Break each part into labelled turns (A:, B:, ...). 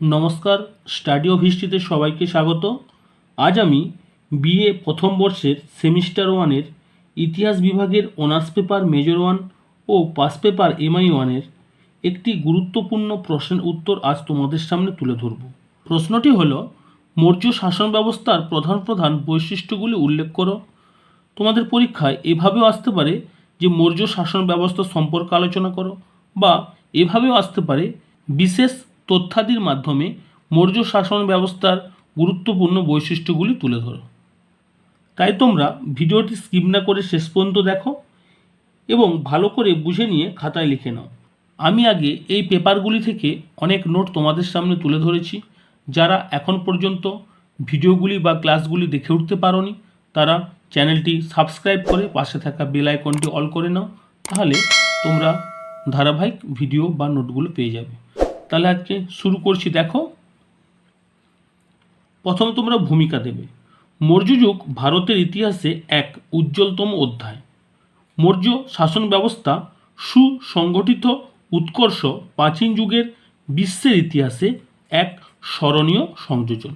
A: নমস্কার, study of হিস্ট্রিতে সবাইকে স্বাগত। আজ আমি বিএ প্রথম বর্ষের সেমিস্টার ওয়ানের ইতিহাস বিভাগের অনার্স পেপার মেজর ওয়ান ও পাস পেপার এমআই ওয়ানের একটি গুরুত্বপূর্ণ প্রশ্নের উত্তর আজ তোমাদের সামনে তুলে ধরব। প্রশ্নটি হল, মৌর্য শাসন ব্যবস্থার প্রধান প্রধান বৈশিষ্ট্যগুলি উল্লেখ করো। তোমাদের পরীক্ষায় এভাবেও আসতে পারে যে মৌর্য শাসন ব্যবস্থা সম্পর্কে আলোচনা করো, বা এভাবেও আসতে পারে বিশেষ তথ্যাদির মাধ্যমে মৌর্য শাসন ব্যবস্থার গুরুত্বপূর্ণ বৈশিষ্ট্যগুলি তুলে ধরো। তাই তোমরা ভিডিওটি স্কিপ না করে শেষ পর্যন্ত দেখো এবং ভালো করে বুঝে নিয়ে খাতায় লিখে নাও। আমি আগে এই পেপারগুলি থেকে অনেক নোট তোমাদের সামনে তুলে ধরেছি। যারা এখন পর্যন্ত ভিডিওগুলি বা ক্লাসগুলি দেখে উঠতে পারোনি তারা চ্যানেলটি সাবস্ক্রাইব করে পাশে থাকা বেল আইকনটি অল করে নাও, তাহলে তোমরা ধারাবাহিক ভিডিও বা নোটগুলো পেয়ে যাবে। তাহলে আজকে শুরু করছি। দেখো, প্রথম তোমরা ভূমিকা দেবে। মৌর্য যুগ ভারতের ইতিহাসে এক উজ্জ্বলতম অধ্যায়। মৌর্য শাসন ব্যবস্থা সুসংগঠিত উৎকর্ষ প্রাচীন যুগের বিশ্বের ইতিহাসে এক স্মরণীয় সংযোজন।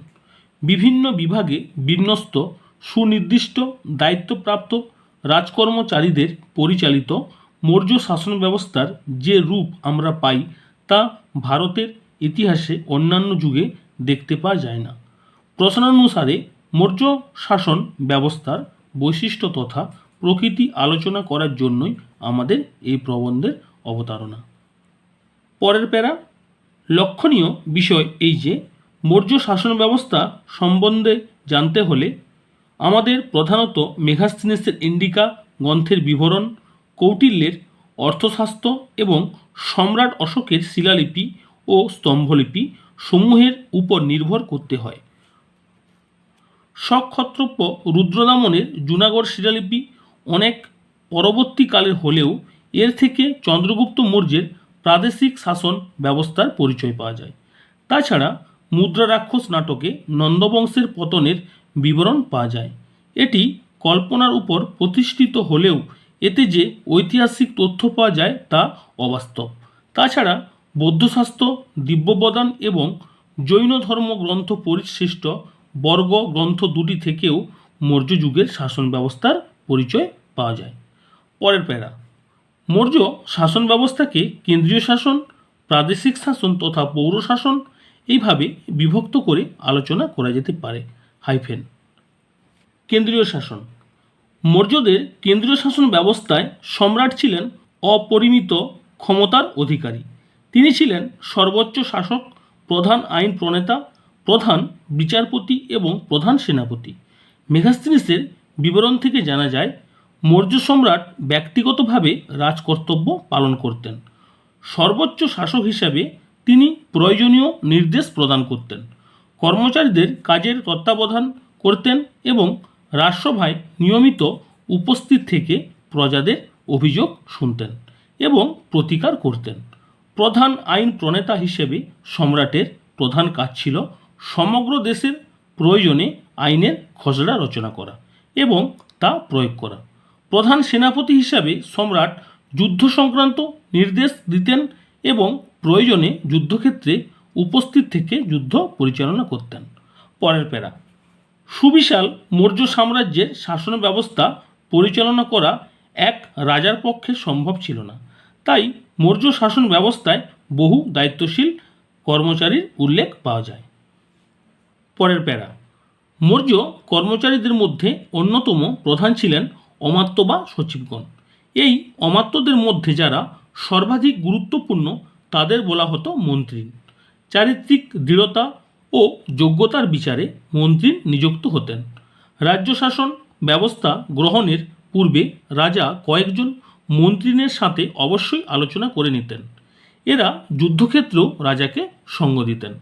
A: বিভিন্ন বিভাগে বিন্যস্ত সুনির্দিষ্ট দায়িত্বপ্রাপ্ত রাজকর্মচারীদের পরিচালিত মৌর্য শাসন ব্যবস্থার যে রূপ আমরা পাই তা ভারতের ইতিহাসে অন্যান্য যুগে দেখতে পাওয়া যায় না। প্রশ্নানুসারে মৌর্য শাসন ব্যবস্থার বৈশিষ্ট্য তথা প্রকৃতি আলোচনা করার জন্যই আমাদের এই প্রবন্ধের অবতারণা। পরের প্যারা, লক্ষণীয় বিষয় এই যে মৌর্য শাসন ব্যবস্থা সম্বন্ধে জানতে হলে আমাদের প্রধানত মেগাস্থিনিসের ইন্ডিকা গ্রন্থের বিবরণ, কৌটিল্যের অর্থশাস্ত্র এবং সম্রাট অশোকের শিলালিপি ও স্তম্ভলিপি সমূহের উপর নির্ভর করতে হয়। সক্ষত্রপ রুদ্রদামনের জুনাগড় শিলালিপি অনেক পরবর্তীকালের হলেও এর থেকে চন্দ্রগুপ্ত মৌর্যের প্রাদেশিক শাসন ব্যবস্থার পরিচয় পাওয়া যায়। তাছাড়া মুদ্রা রাক্ষস নাটকে নন্দবংশের পতনের বিবরণ পাওয়া যায়। এটি কল্পনার উপর প্রতিষ্ঠিত হলেও এতে যে ঐতিহাসিক তথ্য পাওয়া যায় তা অবাস্তব। তাছাড়া বৌদ্ধশাস্ত্র, দিব্যবদান এবং জৈন ধর্ম গ্রন্থ পরিশিষ্ট বর্গ গ্রন্থ দুটি থেকেও মৌর্য যুগের শাসন ব্যবস্থার পরিচয় পাওয়া যায়। পরের প্যারা, মৌর্য শাসন ব্যবস্থাকে কেন্দ্রীয় শাসন, প্রাদেশিক শাসন তথা পৌর শাসন এইভাবে বিভক্ত করে আলোচনা করা যেতে পারে। হাইফেন। কেন্দ্রীয় শাসন। মৌর্যদের কেন্দ্রীয় শাসন ব্যবস্থায় সম্রাট ছিলেন অপরিমিত ক্ষমতার অধিকারী। তিনি ছিলেন সর্বোচ্চ শাসক, প্রধান আইন প্রণেতা, প্রধান বিচারপতি এবং প্রধান সেনাপতি। মেগাস্থিনিসের বিবরণ থেকে জানা যায় মৌর্য সম্রাট ব্যক্তিগতভাবে রাজকর্তব্য পালন করতেন। সর্বোচ্চ শাসক হিসাবে তিনি প্রয়োজনীয় নির্দেশ প্রদান করতেন, কর্মচারীদের কাজের তত্ত্বাবধান করতেন এবং রাজসভায় নিয়মিত উপস্থিত থেকে প্রজাদের অভিযোগ শুনতেন এবং প্রতিকার করতেন। প্রধান আইন প্রণেতা হিসেবে সম্রাটের প্রধান কাজ ছিল সমগ্র দেশের প্রয়োজনে আইনের খসড়া রচনা করা এবং তা প্রয়োগ করা। প্রধান সেনাপতি হিসাবে সম্রাট যুদ্ধ সংক্রান্ত নির্দেশ দিতেন এবং প্রয়োজনে যুদ্ধক্ষেত্রে উপস্থিত থেকে যুদ্ধ পরিচালনা করতেন। পরের প্যারা, সুবিশাল মৌর্য সাম্রাজ্যের শাসন ব্যবস্থা পরিচালনা করা এক রাজার পক্ষে সম্ভব ছিল না। তাই মৌর্য শাসন ব্যবস্থায় বহু দায়িত্বশীল কর্মচারীর উল্লেখ পাওয়া যায়। পরের প্যারা, মৌর্য কর্মচারীদের মধ্যে অন্যতম প্রধান ছিলেন অমাত্য বা সচিবগণ। এই অমাত্যদের মধ্যে যারা সর্বাধিক গুরুত্বপূর্ণ তাদের বলা হতো মন্ত্রী। চারিত্রিক দৃঢ়তা ও যোগ্যতার বিচারে মন্ত্রী নিযুক্ত হতেন। রাজ্য শাসন ব্যবস্থা গ্রহণের পূর্বে রাজা কয়েকজন মন্ত্রীদের সাথে অবশ্যই আলোচনা করে নিতেন। এরা যুদ্ধক্ষেত্রেও রাজাকে সঙ্গ দিতেন।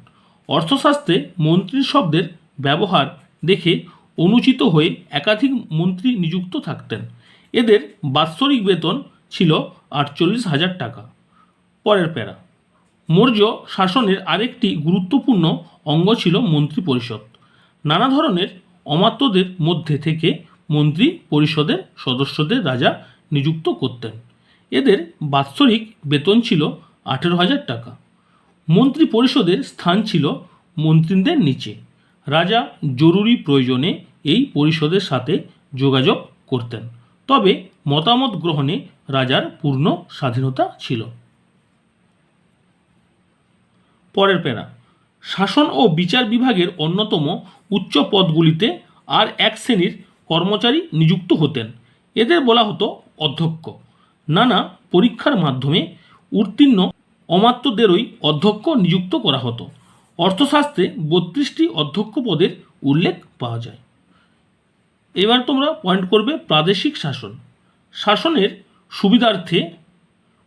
A: অর্থশাস্ত্রে মন্ত্রী শব্দের ব্যবহার দেখে অনুচিত হয়ে একাধিক মন্ত্রী নিযুক্ত থাকতেন। এদের বাৎসরিক বেতন ছিল 48,000 টাকা। পরের প্যারা, মৌর্য শাসনের আরেকটি গুরুত্বপূর্ণ অঙ্গ ছিল মন্ত্রী পরিষদ। নানা ধরনের অমাত্যদের মধ্যে থেকে মন্ত্রী পরিষদের সদস্যদের রাজা নিযুক্ত করতেন। এদের বাৎসরিক বেতন ছিল 18,000 টাকা। মন্ত্রী পরিষদের স্থান ছিল মন্ত্রীদের নিচে। রাজা জরুরি প্রয়োজনে এই পরিষদের সাথে যোগাযোগ করতেন, তবে মতামত গ্রহণে রাজার পূর্ণ স্বাধীনতা ছিল। পরের প্যারা, শাসন ও বিচার বিভাগের অন্যতম উচ্চ পদগুলিতে আর এক শ্রেণীর কর্মচারী নিযুক্ত হতেন। এদের বলা হতো অধ্যক্ষ। নানা পরীক্ষার মাধ্যমে উত্তীর্ণ অমাত্যদেরই অধ্যক্ষ নিযুক্ত করা হতো। অর্থশাস্ত্রে 32টি অধ্যক্ষ পদের উল্লেখ পাওয়া যায়। এবার তোমরা পয়েন্ট করবে প্রাদেশিক শাসন। শাসনের সুবিধার্থে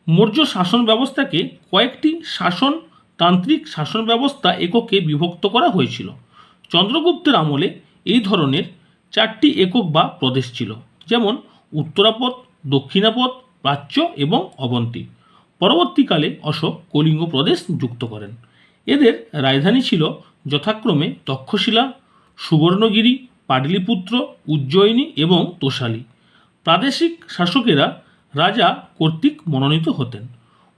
A: মৌর্য শাসন ব্যবস্থাকে কয়েকটি শাসনতান্ত্রিক শাসন ব্যবস্থা এককে বিভক্ত করা হয়েছিল। চন্দ্রগুপ্তের আমলে এই ধরনের 4টি একক বা প্রদেশ ছিল, যেমন উত্তরাপদ, দক্ষিণাপদ, প্রাচ্য এবং অবন্তী। পরবর্তীকালে অশোক কলিঙ্গ প্রদেশ যুক্ত করেন। এদের রাজধানী ছিল যথাক্রমে তক্ষশিলা, সুবর্ণগিরি, পাটলিপুত্র, উজ্জয়িনী এবং তোষালী। প্রাদেশিক শাসকেরা রাজা কর্তৃক মনোনীত হতেন।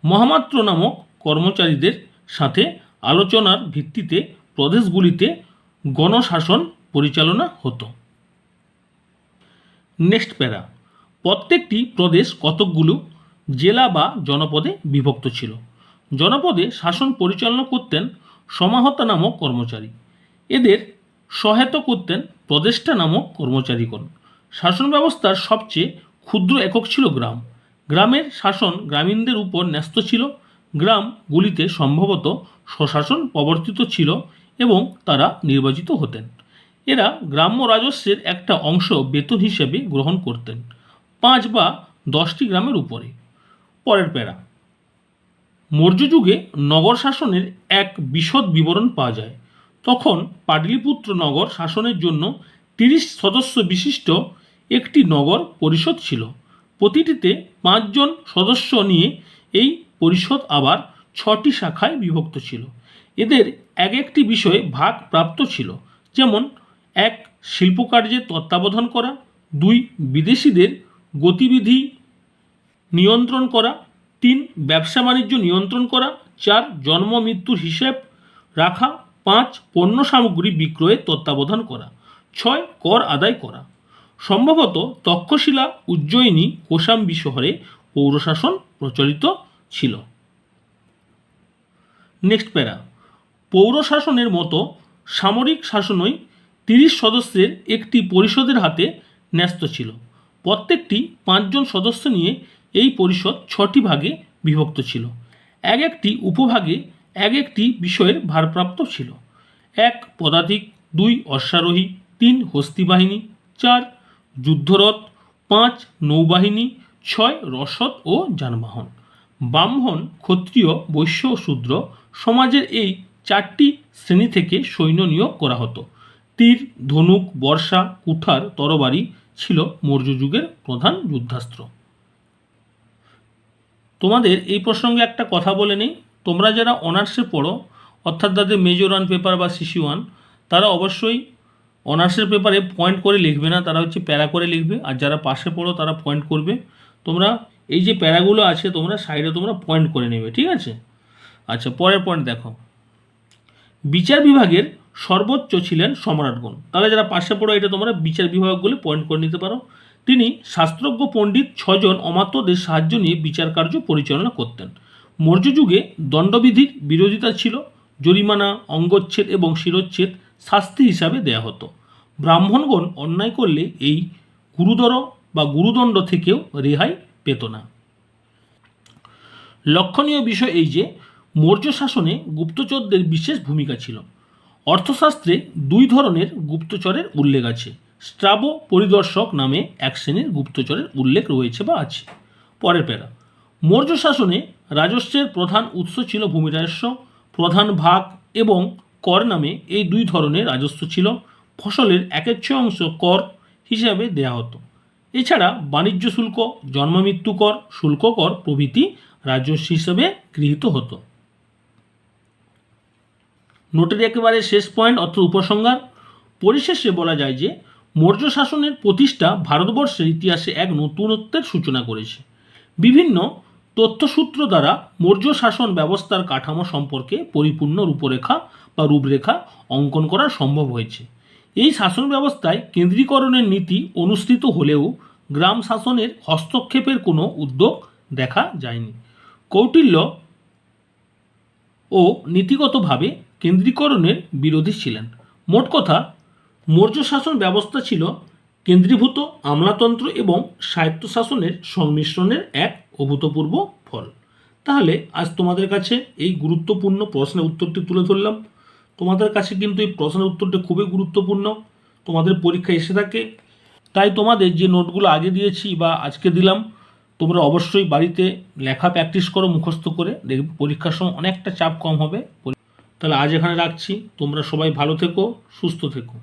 A: মহামাত্র নামক কর্মচারীদের সাথে আলোচনার ভিত্তিতে প্রদেশগুলিতে গণশাসন পরিচালনা হতো। নেক্সট প্যারা, প্রত্যেকটি প্রদেশ কতকগুলো জেলা বা জনপদে বিভক্ত ছিল। জনপদে শাসন পরিচালনা করতেন সমাহর্তা নামক কর্মচারী। এদের সহায়তা করতেন প্রদেষ্টা নামক কর্মচারীগণ। শাসন ব্যবস্থার সবচেয়ে ক্ষুদ্র একক ছিল গ্রাম। গ্রামের শাসন গ্রামীণদের উপর ন্যস্ত ছিল। গ্রামগুলিতে সম্ভবত স্বশাসন প্রবর্তিত ছিল এবং তারা নির্বাচিত হতেন। এরা গ্রাম্য রাজস্বের একটা অংশ বেতন হিসেবে গ্রহণ করতেন, 5 বা 10টি গ্রামের উপরে। পরের প্যারা, মৌর্য যুগে নগর শাসনের এক বিশদ বিবরণ পাওয়া যায়। তখন পাটলিপুত্র নগর শাসনের জন্য 30 সদস্য বিশিষ্ট একটি নগর পরিষদ ছিল। প্রতিটিতে 5 জন সদস্য নিয়ে এই পরিষদ আবার 6টি শাখায় বিভক্ত ছিল। এদের এক একটি বিষয়ে ভাগ প্রাপ্ত ছিল, যেমন 1 শিল্পকার্যের তত্ত্বাবধান করা, 2 বিদেশিদের গতিবিধি নিয়ন্ত্রণ করা, 3 ব্যবসা বাণিজ্য নিয়ন্ত্রণ করা, 4 জন্ম মৃত্যুর হিসেব রাখা, 5 পণ্য সামগ্রী বিক্রয়ের তত্ত্বাবধান করা, 6 কর আদায় করা। সম্ভবত তক্ষশিলা, উজ্জয়িনী, কোশাম্বী শহরে পৌরশাসন প্রচলিত ছিল। নেক্সট প্যারা, পৌরশাসনের মতো সামরিক শাসনই 30 সদস্যের একটি পরিষদের হাতে ন্যস্ত ছিল। প্রত্যেকটি 5 জন সদস্য নিয়ে এই পরিষদ 6টি ভাগে বিভক্ত ছিল। এক একটি উপভাগে এক একটি বিষয়ের ভারপ্রাপ্ত ছিল। 1 পদাতিক, 2 অশ্বারোহী, 3 হস্তি বাহিনী, 4 যুদ্ধরথ, 5 নৌবাহিনী, 6 রসদ ও যানবাহন। ব্রাহ্মণ, ক্ষত্রিয়, বৈশ্য ও শূদ্র সমাজের এই 4টি শ্রেণী থেকে সৈন্য নিয়োগ করা হতো। তীর, ধনুক, বর্ষা, কুঠার, তরবারি ছিল মৌর্য যুগের প্রধান যুদ্ধাস্ত্র। তোমাদের এই প্রসঙ্গে একটা কথা বলে নেই, তোমরা যারা অনার্সে পড়ো, অর্থাৎ তাদের মেজর 1 পেপার বা সিসি 1, তারা অবশ্যই অনার্সের পেপারে পয়েন্ট করে লিখবে না, তারা হচ্ছে প্যারা করে লিখবে। আর যারা পাশে পড়ো তারা পয়েন্ট করবে। তোমরা এই যে প্যারাগুলো আছে তোমরা সাইডে তোমরা পয়েন্ট করে নেবে, ঠিক আছে? আচ্ছা, পরের পয়েন্ট দেখো, বিচার বিভাগের সর্বোচ্চ ছিলেন সম্রাটগণ। তাহলে যারা পাশে পড়ো এটা তোমরা বিচার বিভাগগুলো পয়েন্ট করে নিতে পারো। তিনি শাস্ত্রজ্ঞ পণ্ডিত 6 জন অমাত্যদের সাহায্য নিয়ে বিচার কার্য পরিচালনা করতেন। মৌর্য যুগে দণ্ডবিধির বিরোধিতা ছিল। জরিমানা, অঙ্গচ্ছেদ এবং শিরচ্ছেদ শাস্তি হিসাবে দেয়া হতো। ব্রাহ্মণগণ অন্যায় করলে এই গুরুতর বা গুরুদণ্ড থেকেও রেহাই পেত না। লক্ষণীয় বিষয় এই যে মৌর্য শাসনে গুপ্তচরদের বিশেষ ভূমিকা ছিল। অর্থশাস্ত্রে 2 ধরনের গুপ্তচরের উল্লেখ আছে। স্ট্রাবো পরিদর্শক নামে এক শ্রেণীর গুপ্তচরের উল্লেখ রয়েছে বা আছে। পরের প্যারা, মৌর্য শাসনে রাজস্বের প্রধান উৎস ছিল ভূমি রাজস্ব। প্রধান ভাগ এবং কর নামে এই 2 ধরনের রাজস্ব ছিল। ফসলের 1/6 অংশ কর হিসাবে দেয়া হতো। এছাড়া বাণিজ্য শুল্ক, জন্মমৃত্যু কর, শুল্ক কর প্রভৃতি রাজস্ব হিসাবে গৃহীত হতো। নোটের একেবারে শেষ পয়েন্ট অর্থাৎ উপসংহার। পরিশেষে বলা যায় যে মৌর্য শাসনের প্রতিষ্ঠা ভারতবর্ষের ইতিহাসে এক নতুনত্বের সূচনা করেছে। বিভিন্ন তথ্যসূত্র দ্বারা মৌর্য শাসন ব্যবস্থার কাঠামো সম্পর্কে পরিপূর্ণ রূপরেখা বা রূপরেখা অঙ্কন করা সম্ভব হয়েছে। এই শাসন ব্যবস্থায় কেন্দ্রীকরণের নীতি অনুসৃত হলেও গ্রাম শাসনের হস্তক্ষেপের কোনো উদ্যোগ দেখা যায়নি। কৌটিল্য ও নীতিগতভাবে কেন্দ্রীকরণের বিরোধী ছিলেন। মোট কথা, মৌর্য শাসন ব্যবস্থা ছিল কেন্দ্রীভূত আমলাতন্ত্র এবং স্বায়ত্তশাসনের সংমিশ্রণের এক অভূতপূর্ব ফল। তাহলে আজ তোমাদের কাছে এই গুরুত্বপূর্ণ প্রশ্নের উত্তরটি তুলে ধরলাম। তোমাদের কাছে কিন্তু এই প্রশ্নের উত্তরটি খুবই গুরুত্বপূর্ণ, তোমাদের পরীক্ষা এসে থাকে। তাই তোমাদের যে নোটগুলো আগে দিয়েছি বা আজকে দিলাম, তোমরা অবশ্যই বাড়িতে লেখা প্র্যাকটিস করো মুখস্থ করে, দেখবে পরীক্ষার সময় অনেকটা চাপ কম হবে। তাহলে আজ এখানে রাখছি, তোমরা সবাই ভালো থেকো, সুস্থ থেকো।